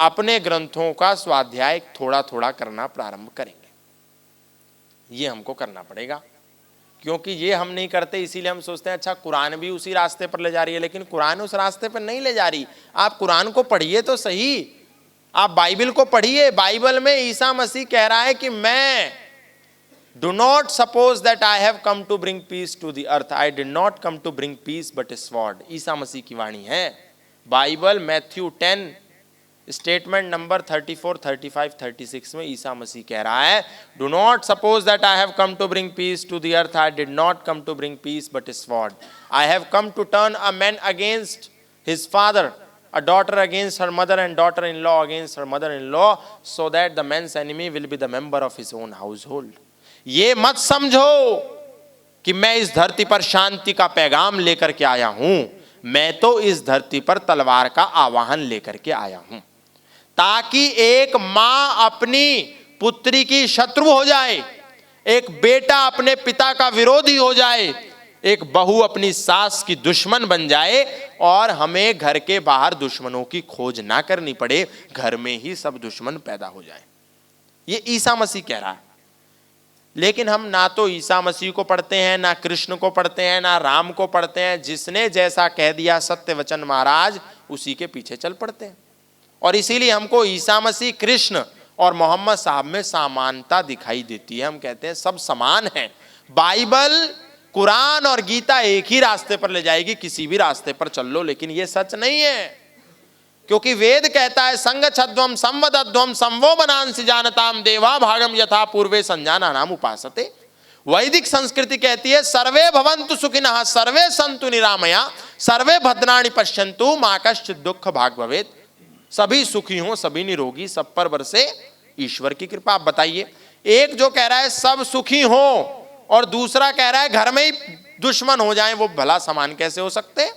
अपने ग्रंथों का स्वाध्याय थोड़ा थोड़ा करना प्रारंभ करेंगे। ये हमको करना पड़ेगा, क्योंकि ये हम नहीं करते, इसीलिए हम सोचते हैं अच्छा कुरान भी उसी रास्ते पर ले जा रही है, लेकिन कुरान उस रास्ते पर नहीं ले जा रही। आप कुरान को पढ़िए तो सही, आप बाइबल को पढ़िए। बाइबल में ईसा मसीह कह रहा है कि मैं do not suppose that I have come to bring peace to the earth, I did not come to bring peace but a sword. Isa Masih की वाणी है। बाइबल मैथ्यू 10 स्टेटमेंट नंबर 34, 35, 36 में ईसा मसीह कह रहा है, do not suppose that I have come to bring peace to the earth, I did not come to bring peace but a sword. I have come to turn a man against his father, a daughter against her mother, and daughter-in-law against her mother-in-law, so that the man's enemy will be the member of his own household. ये मत समझो कि मैं इस धरती पर शांति का पैगाम लेकर के आया हूं, मैं तो इस धरती पर तलवार का आवाहन लेकर के आया हूं, ताकि एक मां अपनी पुत्री की शत्रु हो जाए, एक बेटा अपने पिता का विरोधी हो जाए, एक बहू अपनी सास की दुश्मन बन जाए, और हमें घर के बाहर दुश्मनों की खोज ना करनी पड़े, घर में ही सब दुश्मन पैदा हो जाए। ये ईसा मसीह कह रहा है। लेकिन हम ना तो ईसा मसीह को पढ़ते हैं, ना कृष्ण को पढ़ते हैं, ना राम को पढ़ते हैं। जिसने जैसा कह दिया सत्य वचन महाराज, उसी के पीछे चल पड़ते हैं। और इसीलिए हमको ईसा मसीह, कृष्ण और मोहम्मद साहब में समानता दिखाई देती है। हम कहते हैं सब समान हैं। बाइबल, कुरान और गीता एक ही रास्ते पर ले जाएगी, किसी भी रास्ते पर चल लो, लेकिन ये सच नहीं है। क्योंकि वेद कहता है संगच्छध्वम संवदध्वम संवो बनांसि जानताम देवा भागम यथा पूर्वे संजाना नाम उपासते। वैदिक संस्कृति कहती है सर्वे भवन्तु सुखिनः सर्वे सन्तु निरामया सर्वे भद्राणि पश्यन्तु मा कश्चित् दुःख भाग् भवेत्। सभी सुखी हों, सभी निरोगी, सब पर बरसे ईश्वर की कृपा। आप बताइए, एक जो कह रहा है सब सुखी हों और दूसरा कह रहा है घर में ही दुश्मन हो जाएं, वो भला समान कैसे हो सकते हैं?